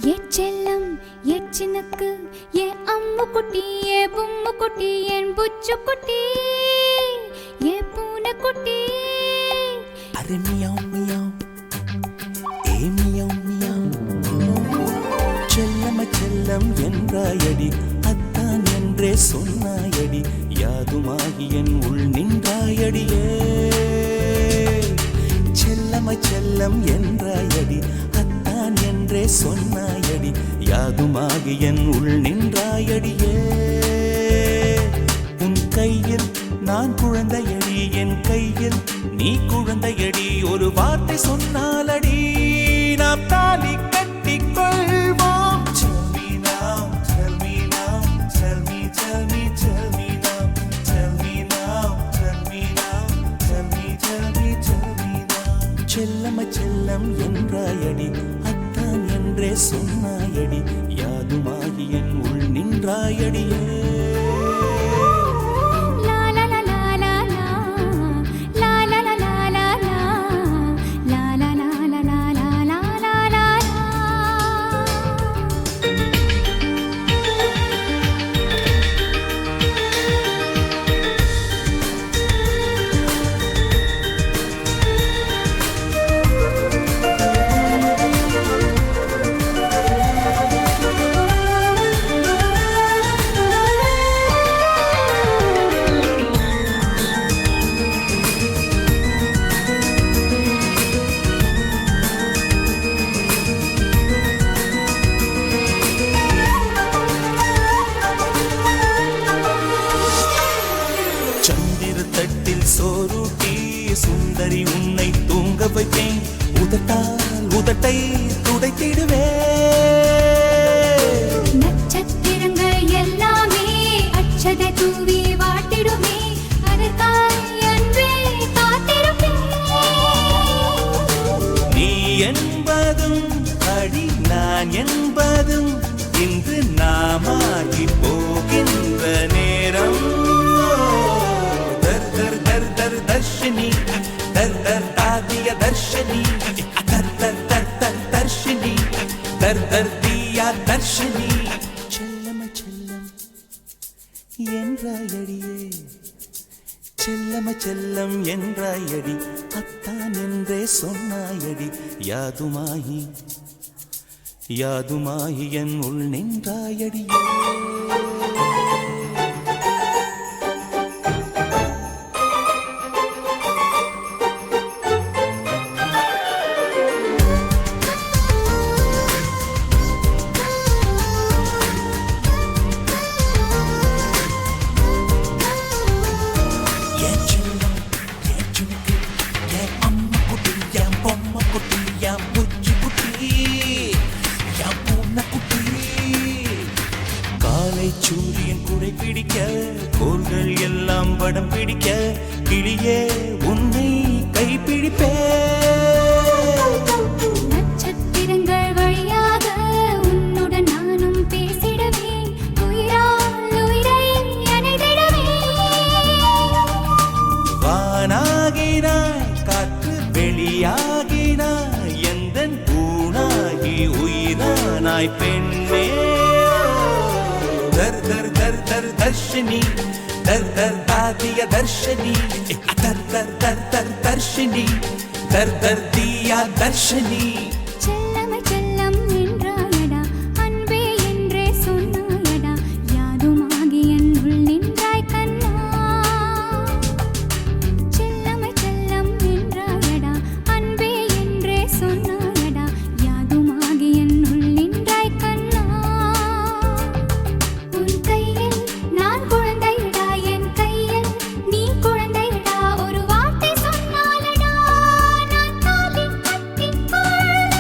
ஏ செல்லம் ஏ சின்னக்கு ஏ அம்மு குட்டி ஏ பொம்மு குட்டி என் புச்சு குட்டி ஏ பூனை குட்டி அரே மியாவ் மியாவ் ஏ மியாவ் மியாவ் செல்லம் செல்லம் என்றாயடி அத்தான் என்றே சொன்னாயடி யாதுமாகி என் உள் நின்றாயடியே செல்லம் செல்லம் என்றாயடி அத்தான் என்றே சொன்னாயடி யாதுமாகி என் உள் நின்றாயடியே உன் கையில் நான் குழந்தையடி என் கையில் நீ குழந்தையடி ஒரு வார்த்தை சொன்னாலடி நாம் தாலி கட்டிக்கொள்வோம். செல்லம் செல்லம் என்றாயடி அத்தான் என்றே சொன்னாயடி யாதுமாகி என் உள் நின்றாயடியே சோறுட்டி சுந்தரி உன்னை தூங்க வைப்பேன் உதட்டால் உதட்டை துடைத்திடுவே நட்சத்திரங்கள் எல்லாமே அச்சதை தூவி வாட்டிடுமே அதற்காய் அன்பே காத்திருப்பேன் நீ என்பதும் அடி நான் என்பதும் இன்று நாமாகி போகின்ற நேரம் दर्शनी दर दर दादिया दर्शनी दर दर दर दर दर्शनी दर दर दिया दर्शनी செல்லம் செல்லம் என்றாயடியே செல்லம் செல்லம் என்றாயடி அத்தான் என்றே சொன்னாயடி யாதுமாகி யாதுமாகி என் உள் நின்றாயடியே சூரியன் குடை பிடிக்க கோள்கள் எல்லாம் படம் பிடிக்க கிளியே உன்னை கைப்பிடிப்பே நட்சத்திரங்கள் வழியாக உன்னுடன் நானும் பேசிடவே உயிரால் உயிரை அணைத்திடவே வானாகினாய் காற்று வெளியாகினாய் எந்தன் பூனாகி உயிரானாய் பெண்ணே दर दर दर दर दर्शनी दर दर दादिया दर्शनी दर दर दर दर दर्शनी दर दर दिया दर्शनी செல்லம் செல்லம் என்றாயடா அன்பே என்றே சொன்னாயடா யாதுமாகி என் உள் நின்றாய் கண்ணா செல்லம் செல்லம் என்றாயடா அன்பே என்றே சொன்னாயடா யாதுமாகி என் உள் நின்றாய் கண்ணா நான் குழந்தையடா என் கையில் நீ குழந்தையடா ஒரு வார்த்தை சொன்னாலடா நான் தாலி கட்டிக்கொள்வேன்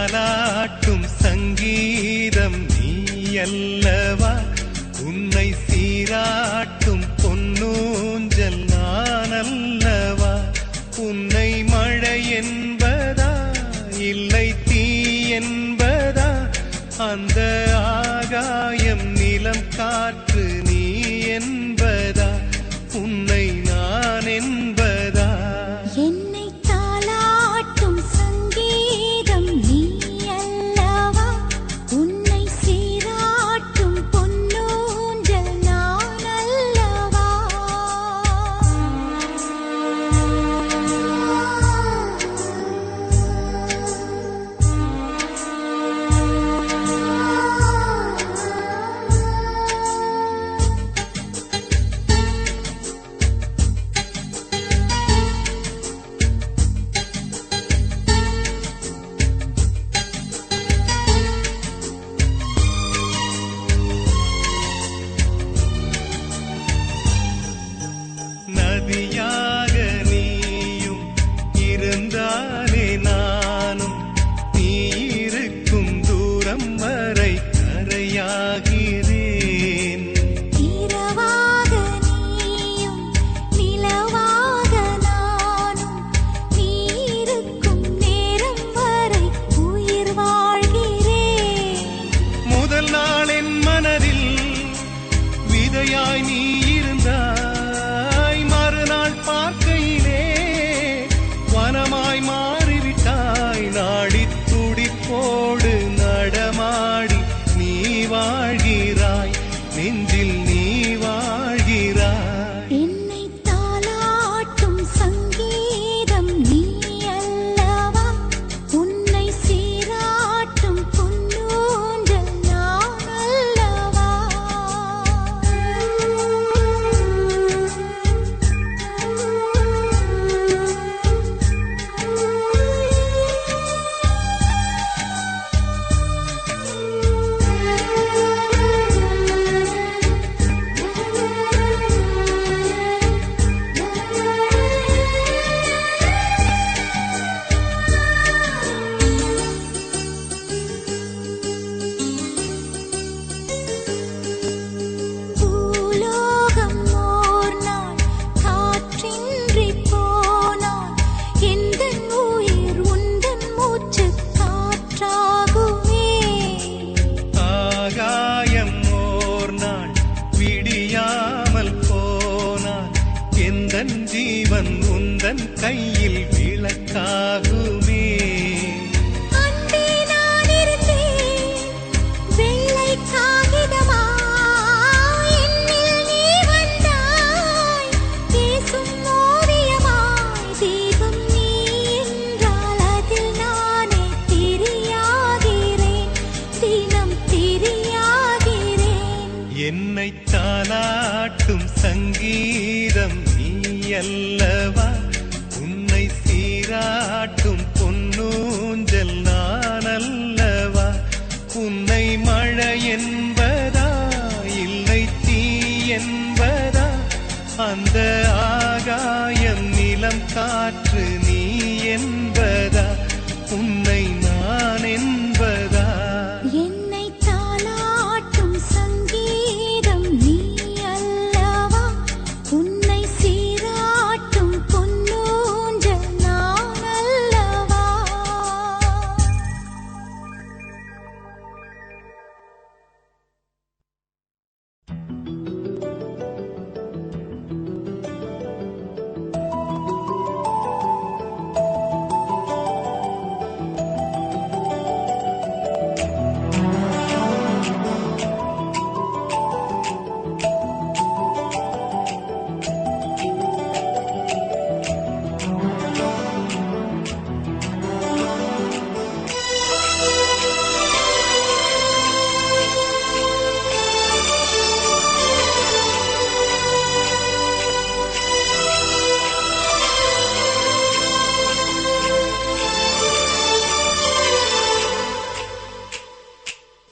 தாலாட்டும் சங்கீதம் நீ அல்லவா, உன்னை சீராட்டும் பொன்னூஞ்சல் நான் அல்லவா. உன்னை மழை என்பதா இல்லை தீ என்பதா, அந்த ஆகாயம் நிலம் காற்று நீ என்பதா, உன்னை நான் என்பதா. என்னை தாலாட்டும் சங்கீதம் நீ அல்லவா, உன்னை சீராட்டும் பொன்னூஞ்சல் நான் அல்லவா. நதியாக நீயும் இருந்தாலே நானும், நீ இருக்கும் தூரம் வரை கரையாகிறேன். இரவாக நீயும் நிலவாக நானும், நீ இருக்கும் நேரம் வரை உயிர் வாழ்கிறேன். முதல் நாள் என் மனதில் விதையாய் நீ இருந்தாய், மறுநாள் பார்க்கையிலே வனமாய் மாறிவிட்டாய். நாடி துடிப்போடு நடமாடி நீ வாழ்கிறாய், நெஞ்சில் நீ வாழ்கிறாய். என்னை தாலாட்டும் சங்கீதம் நீ அல்லவா, உன்னை சீராட்டும் பொன்னூஞ்சல் நான் அல்லவா. பூலோகம் ஓர் நாள் காற்றின்றி போனால், எந்தன் உயிர் உந்தன் மூச்சுக் காற்றாகுமே. ஆகாயம் ஓர் நாள் விடியாமல் போனால், எந்தன் ஜீவன் உந்தன் கையில் விளக்காகுமே. அன்பே நான் இருந்தேன் வெள்ளை காகிதமாய், என்னில் நீ வந்தாய் பேசும் ஓவியமாய். தீபம் நீ என்றால் அதில் நானே திரியாகிறேன், தினம் திரியாகிறேன். என்னை தாலாட்டும் சங்கீதம் நீ அல்லவா, உன்னை சீராட்டும் பொன்னூஞ்சல் நான் அல்லவா. உன்னை மழை என்பதா இல்லை தீ என்பதா, அந்த ஆகாயம் நிலம் காற்று நீ என்பதா, உன்னை நான் என்பதா. என்னை தாலாட்டும் சங்கீதம் நீ அல்லவா, உன்னை சீராட்டும் பொன்னூஞ்சல் நான் அல்லவா.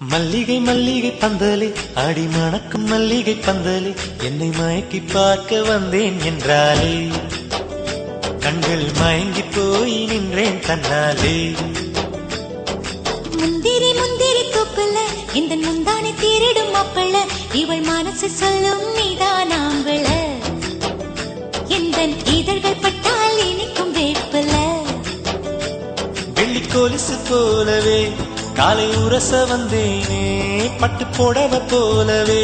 மல்லிகை மல்லிகை பந்தலே ஆடி மணக்கும் மல்லிகை பந்தலே என்னை மயக்கி பார்க்க வந்தேன் என்றாலே கண்கள் மயங்கி போய் நின்றேன் தன்னாலே இந்த முந்தானை தேரிடும் மாப்பிள்ள இவள் மனசு சொல்லும் நீதான் ஆம்பள எந்த இதழ்கள் பட்டால் இனிக்கும் வேப்பல வெள்ளி கொலுசு போலவே காலை உரச வந்தேனே பட்டு புடவ போலவே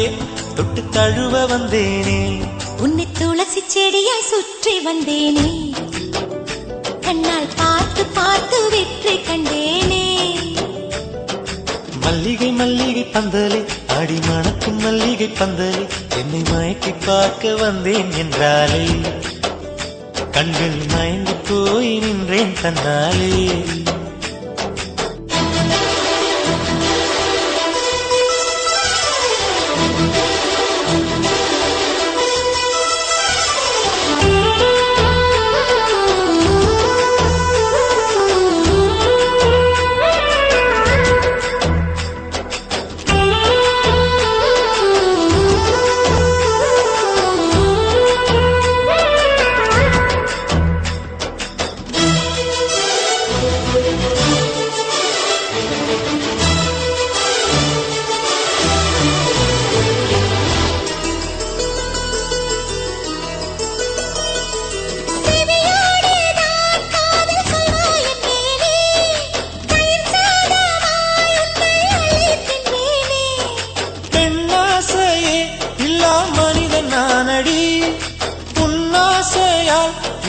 தொட்டு தழுவ வந்தேனே உன்னை துளசி செடியாய் சுற்றி வந்தேனே கண்ணால் பார்த்து பார்த்து வெற்றி கண்டேனே மல்லிகை மல்லிகை பந்தலே அடி மணக்கும் மல்லிகை பந்தலே என்னை மயக்கி பார்க்க வந்தேன் என்றாலே கண்கள் மயங்கி போய் நின்றேன் தன்னாலே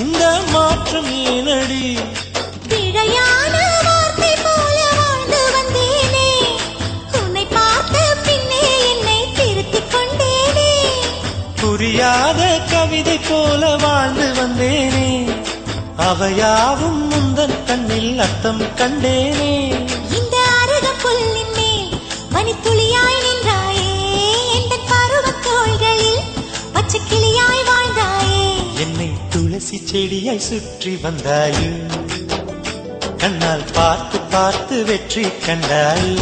இந்த மாற்றம் ஏனடி பிழையான வார்த்தை போல வாழ்ந்து வந்தேனே உன்னை பார்த்த பின்னே என்னை திருத்திக் கொண்டேனே புரியாத கவிதை போல வாழ்ந்து வந்தேனே அவையாவும் முந்தன் கண்ணில் அர்த்தம் கண்டேனே இந்த அருக புல்லின் மேல் பனித்துளியாய் நின்றாயே எந்த பருவத் தோள்களில் பச்சை கிளியாய் வாழ்ந்தாயே என்னை துளசி செடியாய் சுற்றி வந்தாயு கண்ணால் பார்த்து பார்த்து வெற்றி கண்டாயு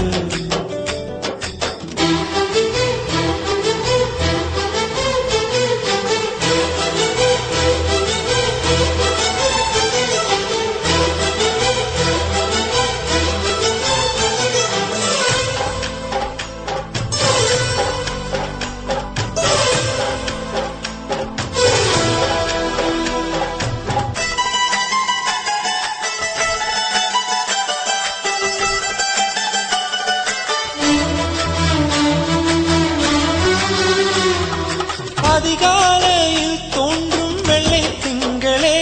அதிகாலையில் தோன்றும் வெள்ளை திங்களே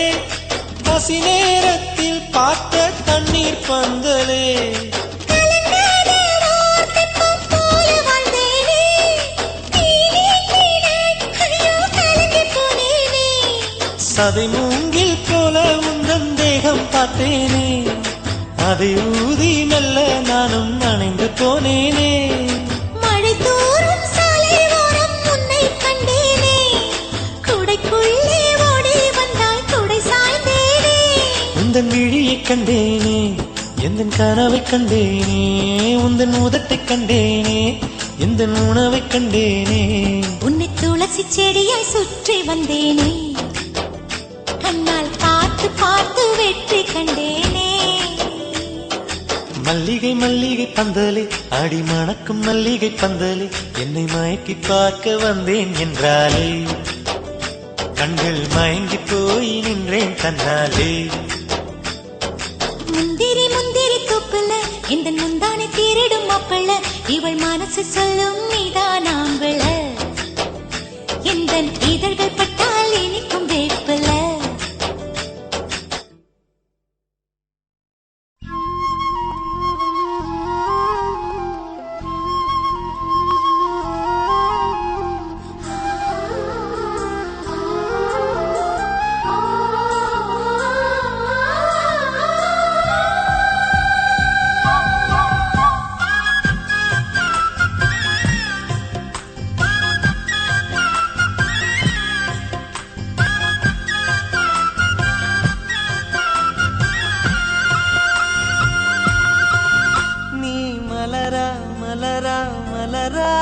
பசி நேரத்தில் பார்த்த தண்ணீர் பந்தலே சதை மூங்கில் போல உந்தன் தேகம் பார்த்தேனே அதை ஊதி மெல்ல நானும் நனைந்து போனேனே மழை தோறும் சாலை ஓரம் உன்னை கண்டேனே குடைக்குள்ளே ஓடி வந்தாய் குடை சாய்ந்தேனே உந்தன் விழியை கண்டேனே எந்தன் கனவை கண்டேனே உந்தன் உதட்டை கண்டேனே எந்த உணவை கண்டேனே உன்னை துளசி செடியாய் சுற்றி வந்தேனே கண்ணால் பார்த்து பார்த்து வெற்றி கண்டேனே மல்லிகை மல்லிகை பந்தலே அடி மணக்கும் மல்லிகை பந்தலே என்னை மயக்கி பார்க்க வந்தேன் என்றாலே கண்கள் மயங்கி போய் நின்றேன் தன்னாலே முந்திரி முந்திரி தூப்புல இந்த முந்தானை தேரிடும் மாப்பிள்ள இவள் மனசு சொல்லும் நீதான் ஆம்பள எந்த இதழ்கள் பட்டால் இனிக்கும் வேப்பல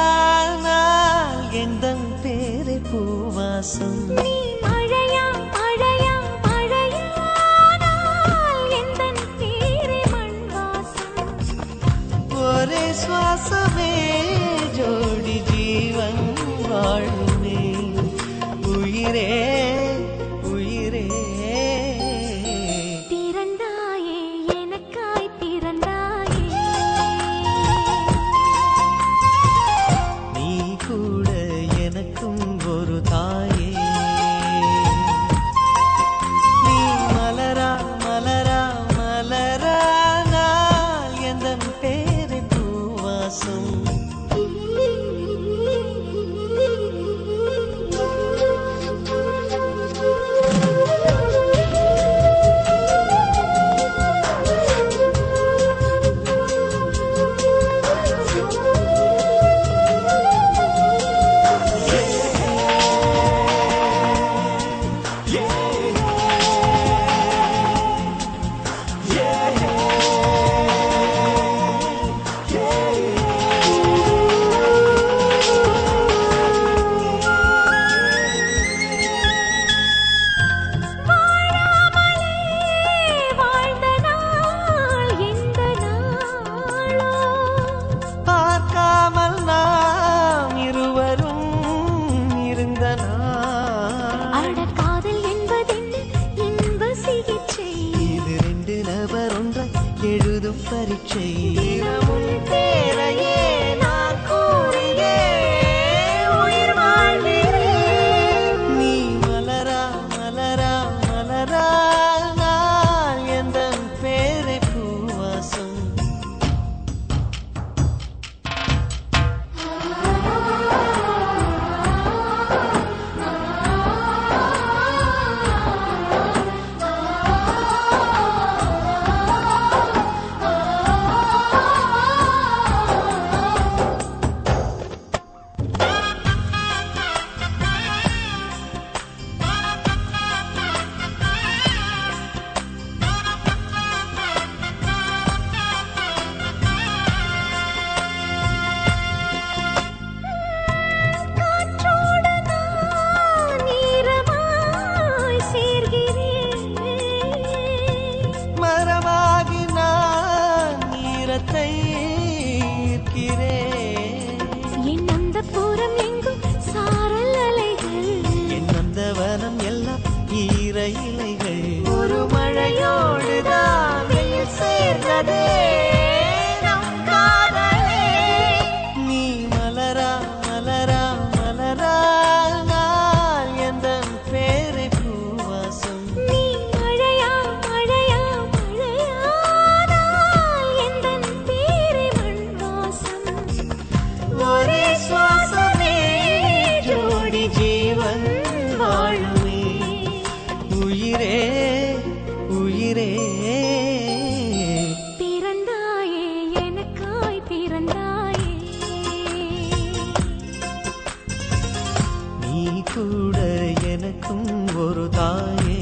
மலரானால் எந்தன் பேரை பூவாசம் நீ மழையா மழையா மழையானால் எந்தன் பேரே மண் வாசம் ஒரே சுவாசமே ஜோடி ஜீவன் வாழுமே உயிரே உயிரே திறந்தாயே எனக்காய் திறந்தாயே நீ கூட எனக்கும் ஒரு தாயே நீ மலரா மலரா மலரா நாள் எந்தன் பேரை பூவாசம் வாழ்ந்த நாள் எந்த நாளோ பார்க்காமல் நாம் இருவரும் இருந்த நாள் அட காதல் என்பதென்ன இன்ப சிகிச்சை இது ரெண்டு நபர் ஒன்றை எழுதும் பரீட்சை தினமும் பேரையே நான் கூறியே உயிர் வாழ்கிறேன் நீ மலரா மலரா மலரா நாள் எந்தன் பேரை பூவாசம் காற்றோடு நான் ஈரமாய் சேர்கிறேன் மரமாகி நான் ஈரத்தை ஈர்க்கிறேன் என் அந்த புறம் எங்கும் சாரல் அலைகள் என் நந்தவனம் எல்லாம் ஈர இலைகள் ஒரு மழையோடுதான் வெயில் சேர்ந்ததே நம் காதலே நீ மலரா மலரா மலரா நாள் எந்தன் பேரை பூவாசம் நீ மழையா மழையா மழையானால் எந்தன் பேரை மண் வாசம் ஒரே சுவாசமே ஜோடி ஜீவன் வாழுமே உயிரே உயிரே பிறந்தாயே எனக்காய் பிறந்தாயே நீ கூட எனக்கும் ஒரு தாயே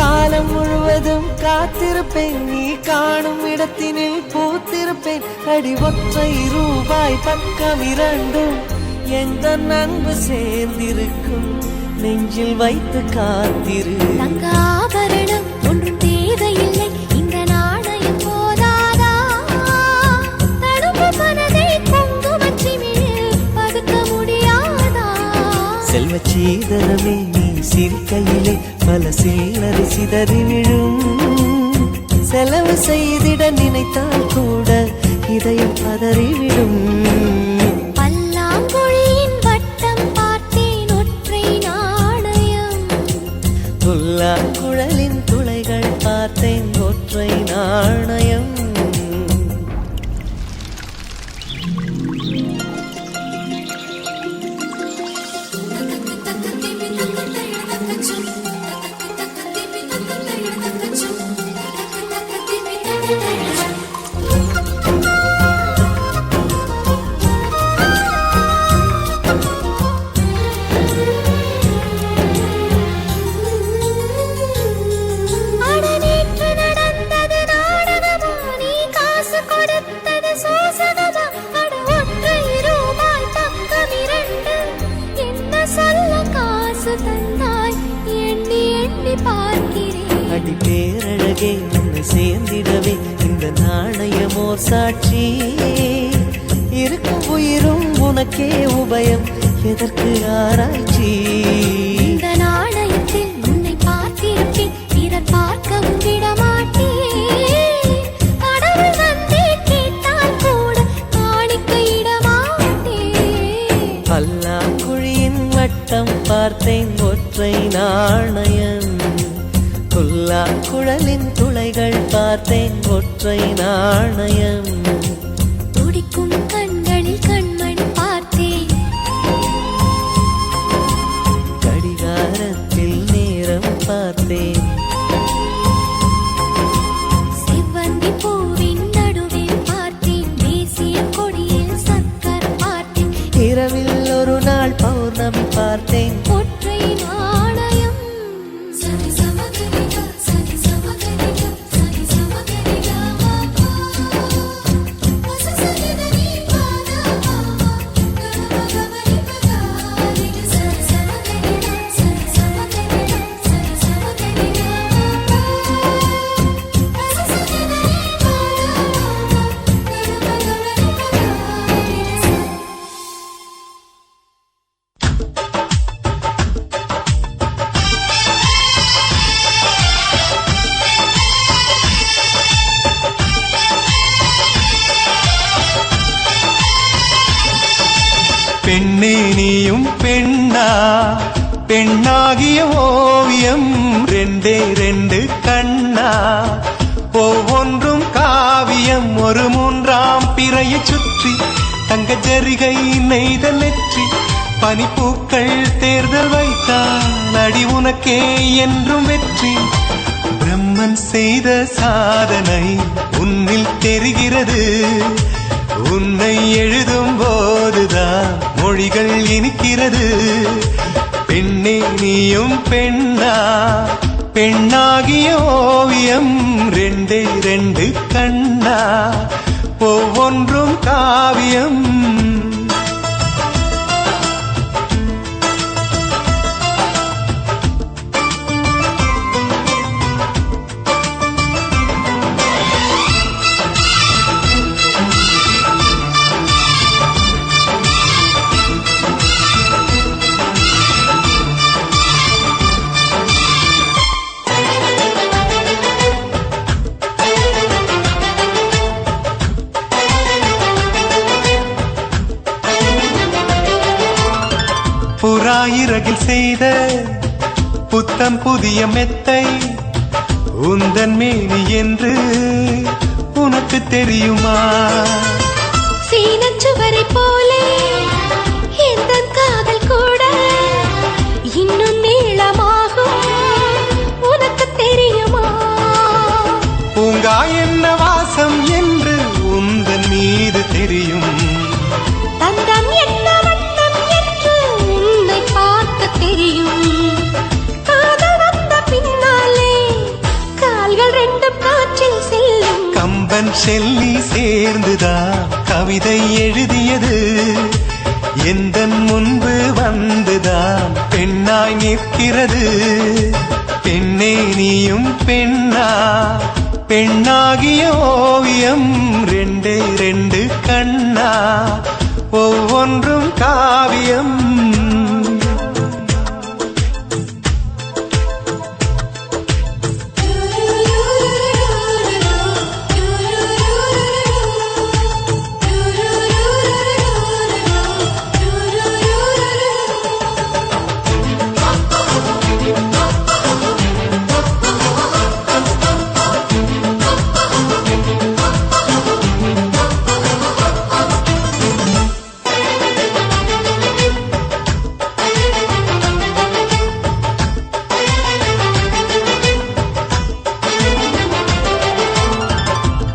காலம் முழுவதும் காத்திருப்பேன், நீ காணும் இடத்தினில் பூத்திருப்பேன். அடி ஒற்றை ரூபாய் பக்கம் இரண்டும் எந்த அன்பு சேர்ந்திருக்கும், நெஞ்சில் வைத்து காத்திரு. தங்க ஆபரணம் ஒன்றும் தேவையில்லை, இந்த நாணயம் போதாதா? தடுப்பு மனதை குங்குமச்சிமிழில் பதுக்க முடியாதா? செல்வச் சீதனமே நீ சிரிக்கையிலே பல சில்லறை சிதறி விழும். செலவு செய்திட நினைத்தால் கூட இதயம் பதறிவிடும். பல்லாங்குழியின் வட்டம் பார்த்தேன் ஒற்றை நாணயம், புல்லாங்குழலின் துளைகள் பார்த்தேன் ஒற்றை நாணயம். அடநேற்று நடந்தது நாடகமா, நீ காசு கொடுத்தது சோசகமா? அட ஒற்றை ரூபாய் பக்கம் இரண்டு என்ன சொல்ல காசு தந்தாய், எண்ணி எண்ணி பார்க்கிறேன். அடி பேரழகே உன்னை சேர்ந்திடவே இந்த நாணயமோர் சாட்சி. இருக்கும் உயிரும் உனக்கே உபயம், எதற்கு ஆராய்ச்சி? இந்த நாணயத்தில் உன்னை பார்த்திருப்பேன், பிறர் பார்க்கவும் விடமாட்டேன். கடவுள் வந்தே கேட்டால் கூட காணிக்கையிட மாட்டேன். பல்லாங்குழியின் வட்டம் பார்த்தேன் ஒற்றை நாணயம், புல்லாங்குழலின் துளைகள் பார்த்தேன் ஒற்றை நாணயம். துடிக்கும் கண்களில் கண்மணி பார்த்தேன், கடிகாரத்தில் நேரம் பார்த்தேன். செவ்வந்தி பூவின் நடுவில் பார்த்தேன், தேசிய கொடியில் சக்கர் பார்த்தேன். இரவில் ஒரு நாள் பௌர்ணமி பார்த்தேன். ஒற்றை நாணயம் சரி சமகரிகா, சரி சமகரிகா, சரி சமகரிகா மாமா. சசரிதனி பாதா மாமா, கரமகமரி பகாரிக. சரி சமகரிகா, சரி சமகரிகா, சரி சமகரிகா மாமா. சசரிதனி பாதா மாமா, கரமகமரி பகாரிக. பெண்ணே நீயும் பெண்ணா, பெண்ணாகிய ஓவியம் ரெண்டே ரெண்டு கண்ணா, ஒவ்வொன்றும் காவியம். ஒரு மூன்றாம் பிறையை சுற்றி தங்க ஜரிகை நெய்த நெற்றி, பனிப்பூக்கள் தேர்தல் வைத்தான் அடி உனக்கே என்றும் வெற்றி. பிரம்மன் செய்த சாதனை உன்னில் தெரிகிறது, உன்னை எழுதும் போதுதான் மொழிகள் இனிக்கிறது. பெண்ணே நீயும் பெண்ணா, பெண்ணாகிய ஓவியம் ரெண்டே ரெண்டு கண்ணா, ஒவ்வொன்றும் காவியம். புறாயிரகில் செய்த புத்தம் புதிய மெத்தை உந்தன் மேனி என்று உனக்கு தெரியுமா? சீனச்சுவரை போலே எந்த காதல் கூட இன்னும் நீளமாகும், உனக்கு தெரியுமா? பூங்கா என்ன வாசம் என்று உந்தன் மீது தெரியும், தந்தம் என்ன வண்ணம் என்று உன்னை பார்க்க தெரியும். காதல் வந்த பின்னாலே கம்பன் ஷெல்லி சேர்ந்துதான் கவிதை எழுதியது. எந்தன் முன்பு வந்துதான் பெண்ணாய் நிற்கிறது. பெண்ணே நீயும் பெண்ணா, பெண்ணாகிய ஓவியம் ரெண்டே ரெண்டு கண்ணா, ஒவ்வொன்றும் காவியம்.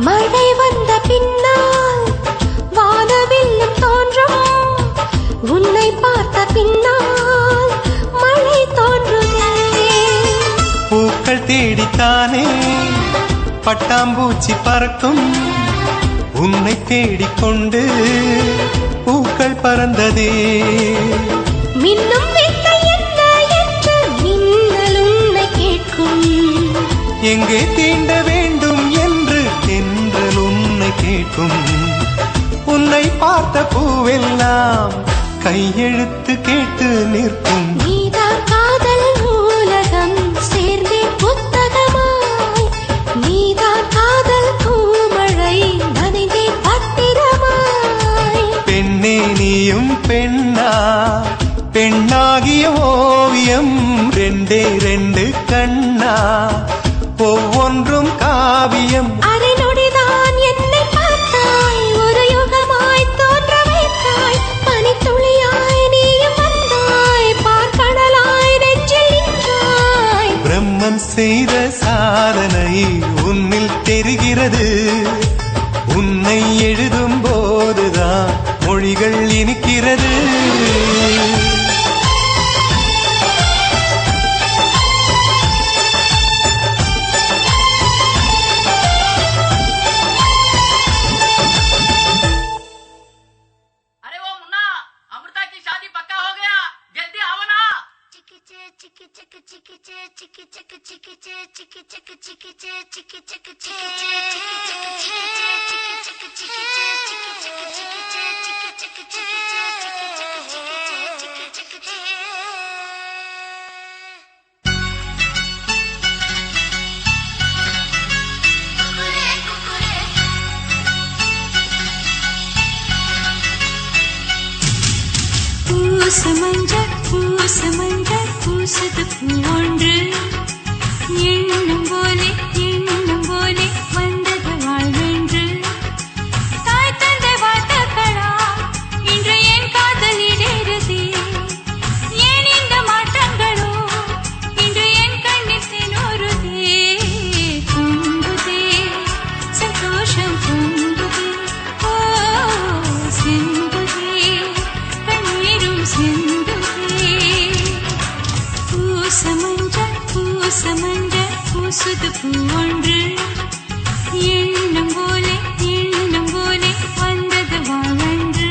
மழை வந்த பின்னால் வானவில்லும் தோன்றும், உன்னை பார்த்த பின்னால் மழை தோன்றுதே. பூக்கள் தேடித்தானே பட்டாம்பூச்சி பறக்கும், உன்னை தேடிக்கொண்டு பூக்கள் பறந்ததே. மின்னும் வித்தை என்ன என்று மின்னல் உன்னை கேட்கும், எங்கே தீண்ட வேண்டும் என்று தென்றல் உன்னை கேட்கும். உன்னை பார்த்த பூவெல்லாம் கையெழுத்து கேட்டு நிற்கும். நீதான் காதல் நூலகம் சேர்ந்தே புத்தகமாய், நீதான் காதல் பூமழை நனைந்தே பத்திரமாய். பெண்ணே நீயும் பெண்ணா, பெண்ணாகிய ஓவியம் ரெண்டே ரெண்டு கண்ணா, ஒவ்வொன்றும் காவியம். அரை நொடிதான் என்னை பார்த்தாய், ஒரு யுகமாய் தோன்ற வைத்தாய். பனித்துளியாய் நீயும் வந்தாய், பார்க்கடலாய் நெஞ்சில் நின்றாய். பிரம்மன் செய்த சாதனை உன்னில் தெரிகிறது. உன்னை எழுதும் போதுதான் மொழிகள் இனிக்கிறது. பூசமஞ்சள் பூசது பூவொன்று, எண்ணம் போலே வந்தது வாழ்வென்று. தாய் தந்தை வாழ்த்துக்களா இன்று என் காதலிடேறுதே. ஏன் இந்த மாற்றங்களோ இன்று என் கண்ணில் தினோருதே. பொங்குதே சந்தோஷம் பொங்குதே, ஓ சிந்துதே கண்ணீரும் சிந்துதே. பூசமஞ்சள் பூசுது பூவொன்று, எண்ணம் போலே வந்தது வாழ்வென்று.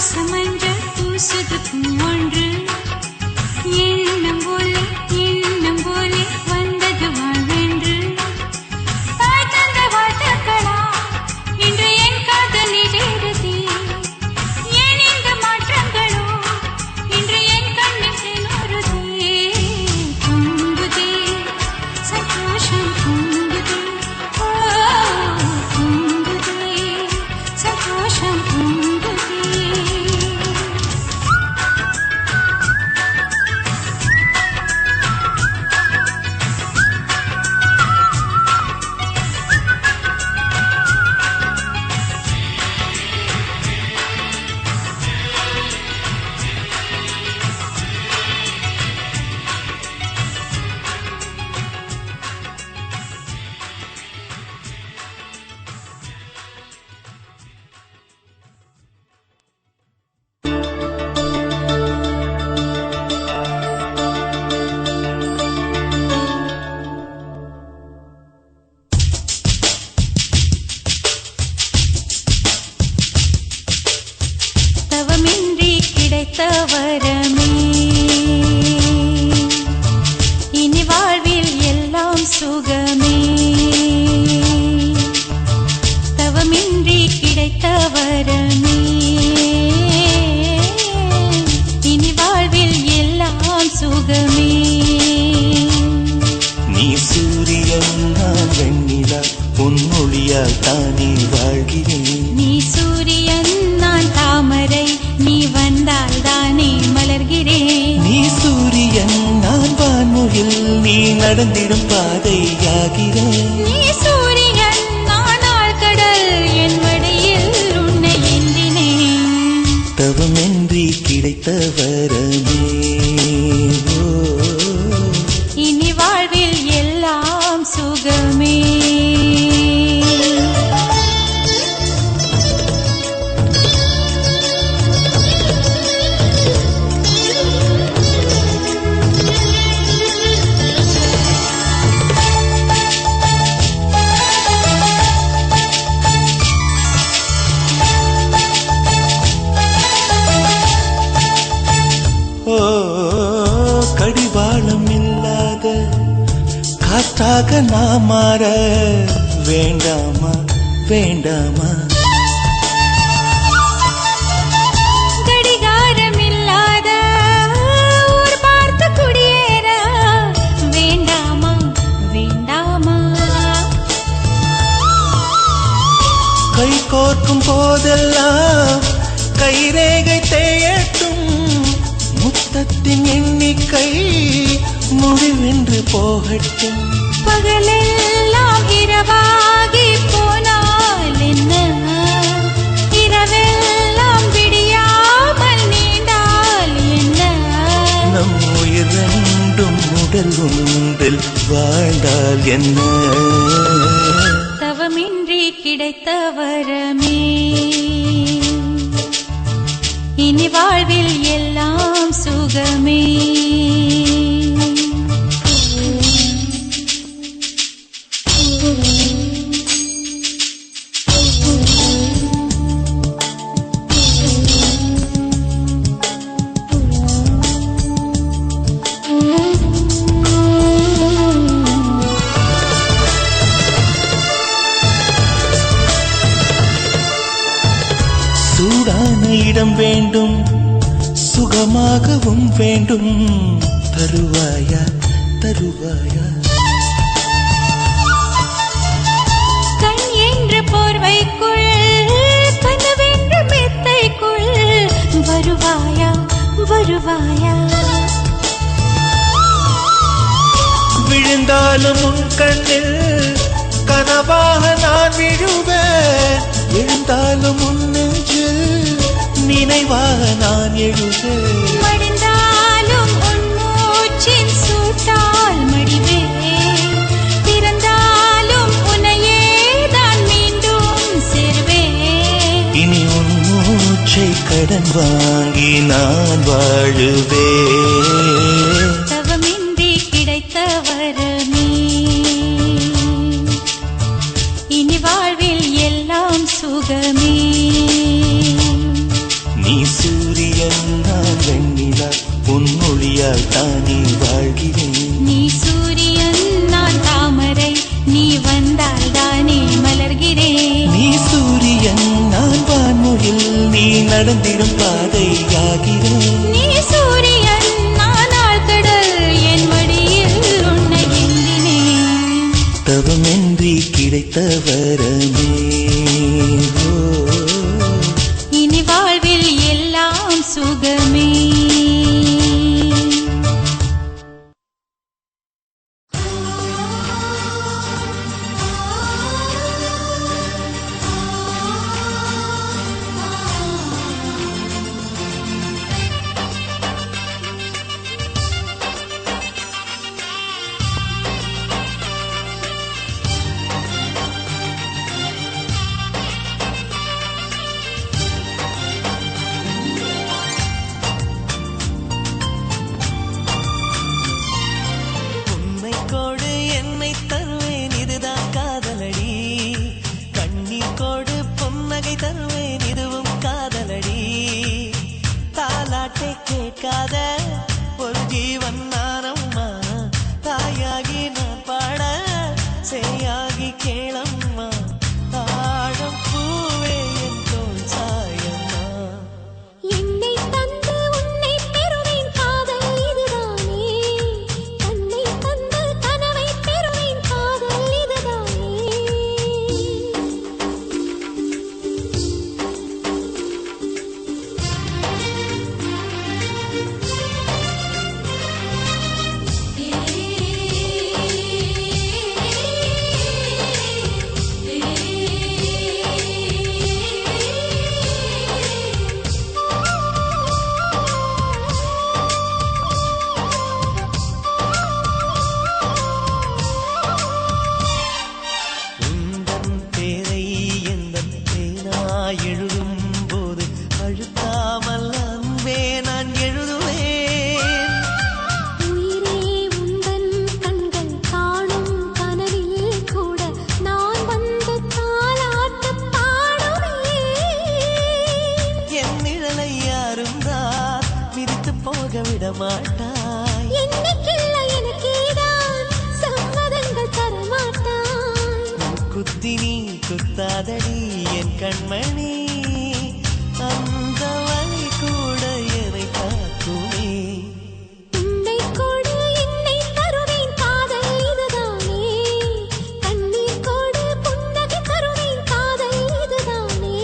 வாசமஞ்சள் பூசுது பூவொன்று எண்ணம் போலே வந்தது வாழ்வென்று தாய் தந்த வாழ்த்துக்களா இன்று என் காதலில் எழுதி ஏன் இந்த மாற்றங்களோ இன்று என் கண்ணில் திணறுதே பொங்குதே சந்தோஷம் பொங்குதே பொங்குதே சந்தோஷம் பொங்குதே தவமின்றி கிடைத்த வரமே இனி வாழ்வில் எல்லாம் சுகமே தவமின்றி கிடைத்த வரமே இனி வாழ்வில் எல்லாம் சுகமே நீ சூரியன் நான் வெண்ணிலா பொன்னொழியால் தானே வாழ்கிறேன் நீ சூரியன் நான் தாமரை நீ வந்தால் தானே மலர்கிறேன் நீ சூரியன் நான் வான்முகில் நீ நடந்திடும் பாதையாகிறேன் நீ சூரியன் நானால் கடல் என் வடையில் உன்னை எண்ணினேன் தவமின்றி கிடைத்த வரமே இனி வாழ்வில் எல்லாம் சுகமே ஓ கடிவாளம் இல்லாத காற்றாக நான் மாற வேண்டாமா வேண்டாமா கடிகாரம் இல்லாத ஊர் பார்த்து குடியேற வேண்டாமா வேண்டாமா கை கோர்க்கும் போதெல்லாம் கைரேகை தேயட்டும் முத்தத்தின் எண்ணிக்கை முடிவென்று போகட்டும் பகலெல்லாம் இரவாகி போனால் என்ன இரவெல்லாம் விடியாமல் நீண்டால் என்ன நம் உயிர் ரெண்டும் உடல் ஒன்றில் வாழ்ந்தால் என்ன தவமின்றி கிடைத்த வரமே இனி வாழ்வில் எல்லாம் சுகமே சூடான இடம் வேண்டும் சுகமாகவும் வேண்டும் தருவாயா தருவாயா கண் என்ற போர்வைக்குள் கனவென்ற மெத்தைக்குள் வருவாயா வருவாயா விழுந்தாலும் உன் கண்ணில் கனவாக நான் விழுவேன் எழுந்தாலும் உன் நெஞ்சில் நினைவாக நான் எழுவேன் மடிந்தாலும் உன் மூச்சின் சூட்டால் மடிவேன் பிறந்தாலும் உன்னையே தான் மீண்டும் சேர்வேன் இனி உன் மூச்சை கடன் வாங்கி நான் வாழுவேன் தவமின்றி கிடைத்த வரமே இனி வாழ்வில் எல்லாம் சுகமே நீ நீ சூரியன் நான் வெண்ணிலா பொன்னொழியால் தானே வாழ்கிறேன். நீ சூரியன் நான் தாமரை நீ வந்தால் தானே மலர்கிறேன். நீ சூரியன் நான் வான்மொழில் நீ நடந்திடும் பாதையாகிறேன். நீ சூரியன் நான் ஆழ்கடல் என் மடியில் உன்னை எண்ணினேன். தவமின்றி கிடைத்த வரமே இனி வாழ்வில் எல்லாம் சுகமே. கேட்காத ஒரு ஜீவன் நானம்மா தாயாகி நான் பாட செய்யாகி கேளம்மா தாழம் பூவே என் தோல் சாயம்மா. என்னை தந்து உன்னை பெறுவேன் காதல் இதுதானே தன்னை தந்து கனவை பெறுவேன் காதல் இதுதானே. குத்தாதடி என் கண்மணி அந்த வழி கூட என்னை காக்குமே. உன்னை கொடு என்னை தருவேன் காதல் இதுதானே கண்ணீர் கொடு புன்னகை தருவேன் காதல் இதுதானே.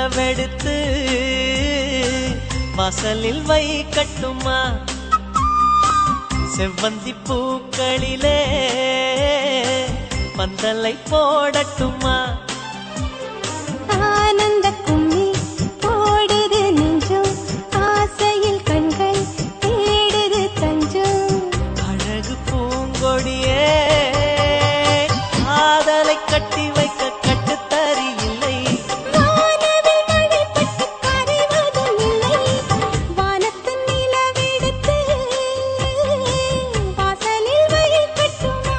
நிலவெடுத்து வாசலில் வை கட்டுமா செவ்வந்தி பூக்களிலே பந்தலை போடட்டுமா ஆனந்த கும்மி போடுது நெஞ்சம் ஆசையில் கண்கள் தேடுது தஞ்சம் அழகு பூங்கொடியே காதலை கட்டி வைக்க கட்டுத்தறி இல்லை வானவில் மழைப்பட்டு கரைவதும் இல்லை வானத்தின் நிலவெடுத்து வாசலில் வை கட்டுமா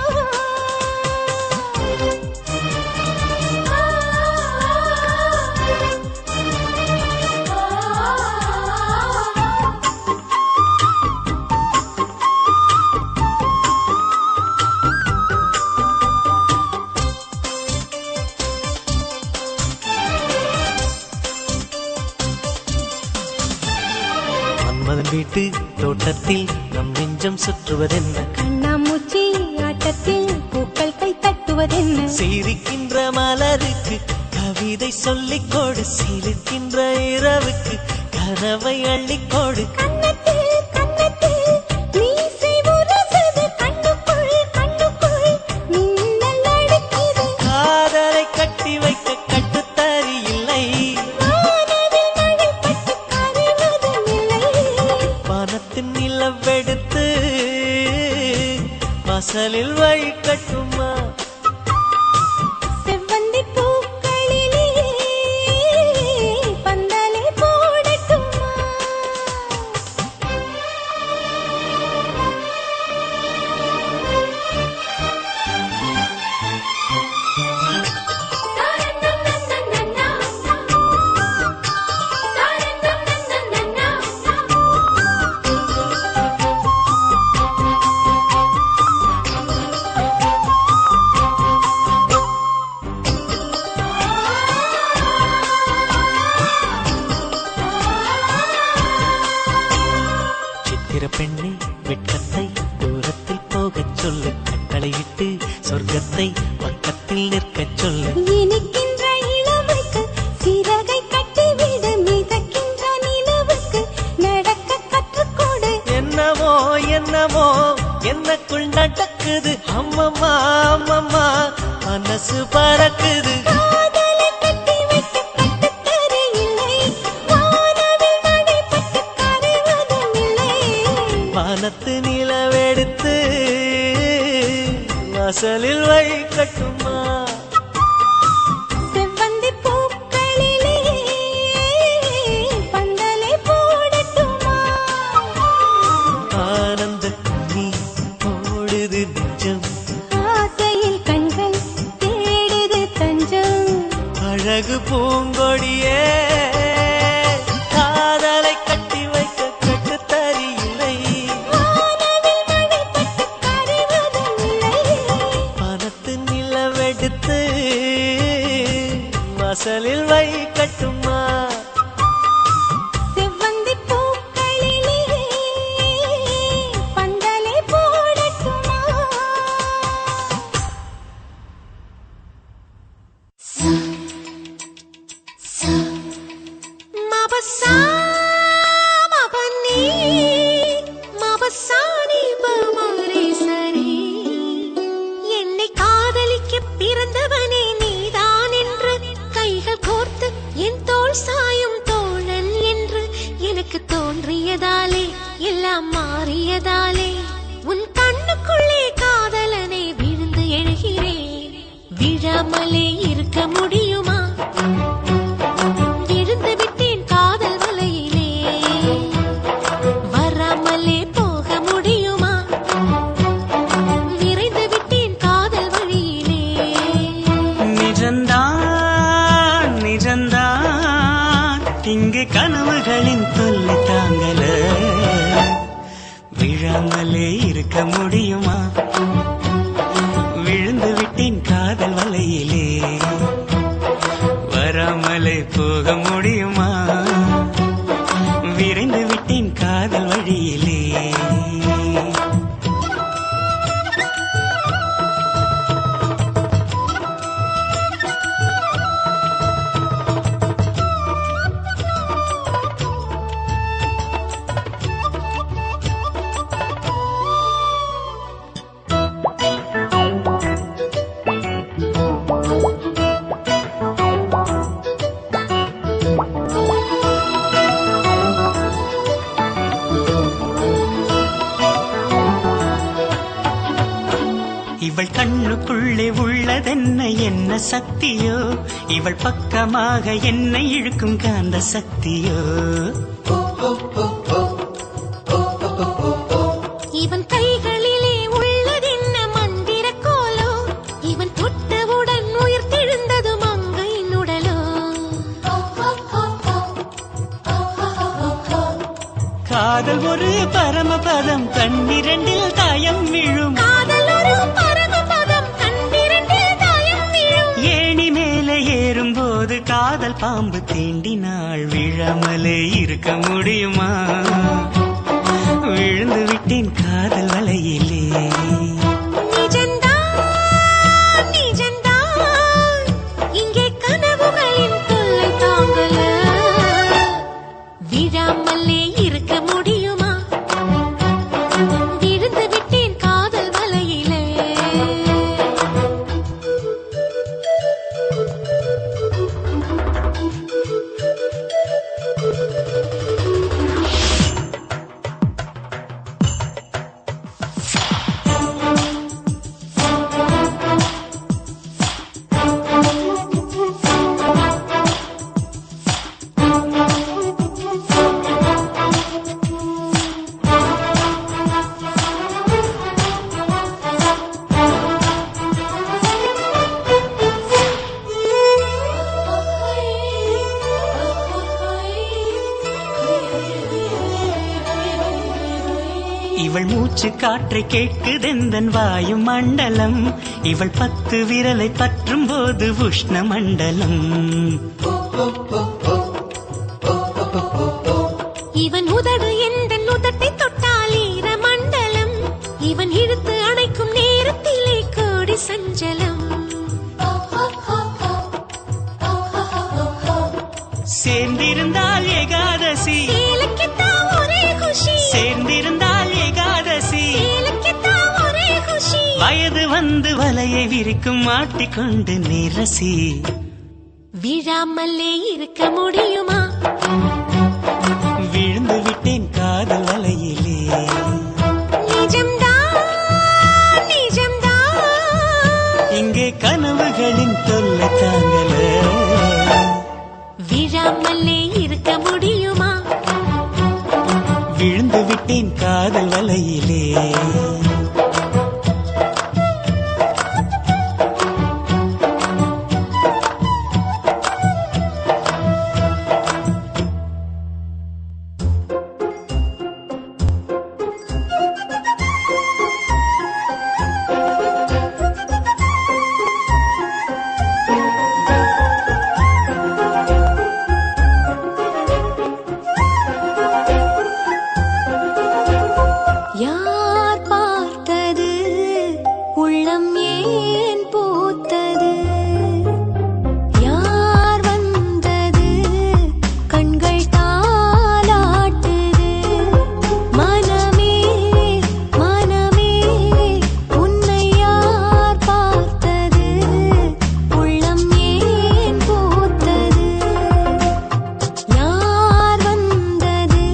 மன்மதன் வீட்டு தோட்டத்தில் நம் நெஞ்சம் சுற்றுவதென்ன கண்ணாமூச்சி ஆட்டத்தில் பூக்கள் கை தட்டுவதென்ன சிரிக்கின்ற மலருக்கு கவிதை சொல்லிக் கொடு சிரிக்கின்ற இரவுக்கு கனவை அள்ளிக்கொடு கண்ணத்தில் கண்ணத்தில் மீசை உரசுது கண்ணுக்குள் கண்ணுக்குள் மின்னல் அடிக்குது காதலை கட்டி வைக்க கட்டுத்தறி இல்லை வானவில் மழைப்பட்டு கரைவதும் இல்லை வானத்தின் நிலவெடுத்து வாசலில் வை கட்டுமா செவ்வந்தி பூக்களிலே பந்தலை போடட்டுமா சித்திர பெண்ணே வெட்கத்தை தூரத்தில் போகச் சொல்லு கட்டளையிட்டு சொர்க்கத்தை பக்கத்தில் நிற்கச் சொல்லு இனிக்கின்ற இளமைக்கு சிறகை கட்டிவிடு மிதக்கின்ற நிலவுக்கு நடக்க கற்றுக்கொடு என்னமோ என்னமோ என்னக்குள் நடக்குது அம்மம்மா அம்மம்மா மனசு பறக்குது காதலை கட்டி வைக்க கட்டுத்தறி இல்லை வானவில் மழைப்பட்டு கரைவதும் இல்லை வானத்து நிலவெடுத்து வாசலில் வை கட்டுமா செவ்வந்தி பூக்களிலே பந்தலை போடட்டுமா ஆனந்த நீ ஓடுது நெஞ்சம் ஆசையில் கண்கள் தேடுது தஞ்சம் அழகு பூங்கொடியே காதலை கட்டி வைக்க கட்டுத்தறி இல்லை வானவில் மழைப்பட்டு கரைவதும் இல்லை பணத்து நிலவெடுத்து வாசலில் வை கட்டுமா செவ்வந்தி பூக்களிலே பந்தலை போடட்டுமா மபசா மபனி மபசானி பமரே சரி என்னை காதலிக்க பிறந்தவனே நீதான் என்று கைகள் கோர்த்து என் தோள் சாயும் தோழன் என்று எனக்கு தோன்றியதாலே எல்லாம் மாறியதாலே உன் கண்ணுக்குள்ளே காதலனை விழுந்து எழுகிறேன் விழாமலே இருக்க முடியுமா எழுந்து விட்டேன் காதல் வலையிலே வராமலே போக முடியுமா விரைந்து விட்டேன் காதல் வழியிலே நிஜந்தான் நிஜந்தான் இங்கு கனவுகளின் தொல்லை தாங்கல விழாமலே இருக்க முடியுமா விழுந்து விட்டேன் காதல் வலையிலே வராமலே போக முடியுமா விரைந்து விட்டேன் காதல் வழியிலே இவள் கண்ணுக்குள்ளே உள்ளதென்ன என்ன சக்தியோ இவள் பக்கமாக என்னை இழுக்கும் காந்த சக்தியோ இவன் கைகளிலே உள்ளதென்ன மந்திர கோலோ இவன் தொட்டவுடன் உயிர்த்தெழுந்தது மங்கையின் உடலோ காதல் ஒரு பரமபதம் கண்ணிரண்டில் தாயம் விழும் காதல் ஒரு பரமபதம் கண்ணிரண்டில் தாயம் விழும் ஏணி மேலே ஏறும்போது காதல் பாம்பு தீண்டினாள் விழாமலே இருக்க முடியுமா விழுந்து விட்டேன் காதல் வலையிலே நிஜந்தான் நிஜந்தான் இங்கே கனவுகளின் தொல்லை தாங்கல விழாமலே இருக்க முடியுமா விழுந்து விட்டேன் காதல் வலையிலே இவள் மூச்சு காற்றை கேட்குதெந்தன் வாயு மண்டலம் இவள் 10 விரலை பற்றும் போது உஷ்ண மண்டலம் இவன் உதடு எந்த உதட்டை தொட்டால் ஈர மண்டலம் இவன் இழுத்து அணைக்கும் நேரத்திலே கோடி சஞ்சலம் சேர்ந்திருந்தால் ஏகாதசி சேலக்கித்தான் ஒரே குஷி சேர்ந்திருந்தால் ஏகாதசி சேலக்கித்தான் ஒரே குஷி வயது வந்து வலையை விரிக்கும் மாட்டிக்கொண்டு நிரசி விழாமலே இருக்க முடியுமா விழுந்து விட்டேன் காதல் வலையிலே நிஜம்தான் நிஜம்தான் இங்கே கனவுகளின் தொல்லை தாங்கல விழாமலே இருக்க முடியுமா விழுந்து விட்டேன் காதல் வலையிலே யார் பார்த்தது உள்ளம் ஏன் பூத்தது யார் வந்தது கண்கள் தாலாட்டுது மனமே மனமே உன்னை யார் பார்த்தது உள்ளம் ஏன் பூத்தது யார் வந்தது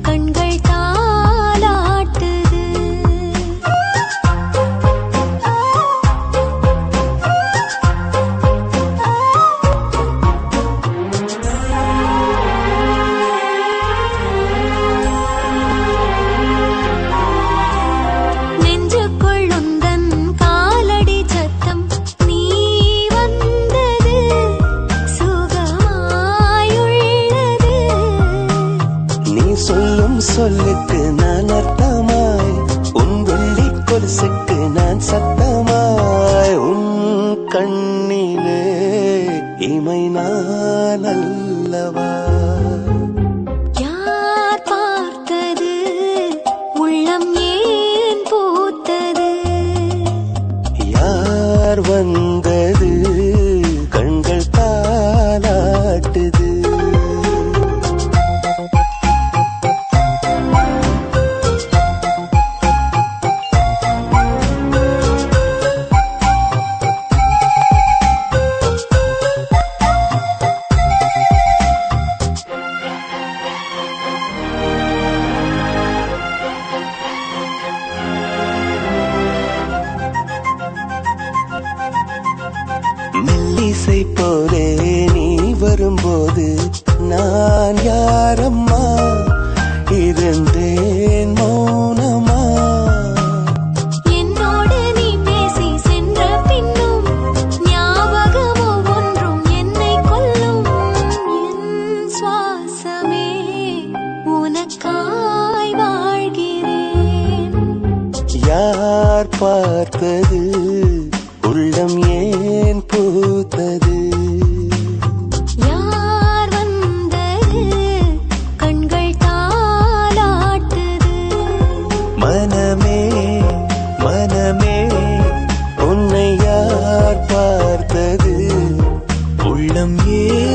கண்கள் தாலாட்டுது நெஞ்சுக்குள் உந்தன் காலடி சத்தம் நீ வந்தது சுகமாயுள்ளது நீ சொல்லும் சொல்லுக்கு நான் அர்த்தமாய் உன் வெள்ளி கொலுசுக்கு நான் சத்தமாய் உன் கண்ணிலே இமை நான் அல்லவா யார் பார்த்தது உள்ளம் ஏன் பூத்தது யார் வந்தது கண்கள் தாலாட்டுது யார் பார்த்தது உள்ளம் ஏன் பூத்தது யார் வந்தது கண்கள் தாலாட்டுது மனமே மனமே உன்னை யார் பார்த்தது உள்ளம் ஏன்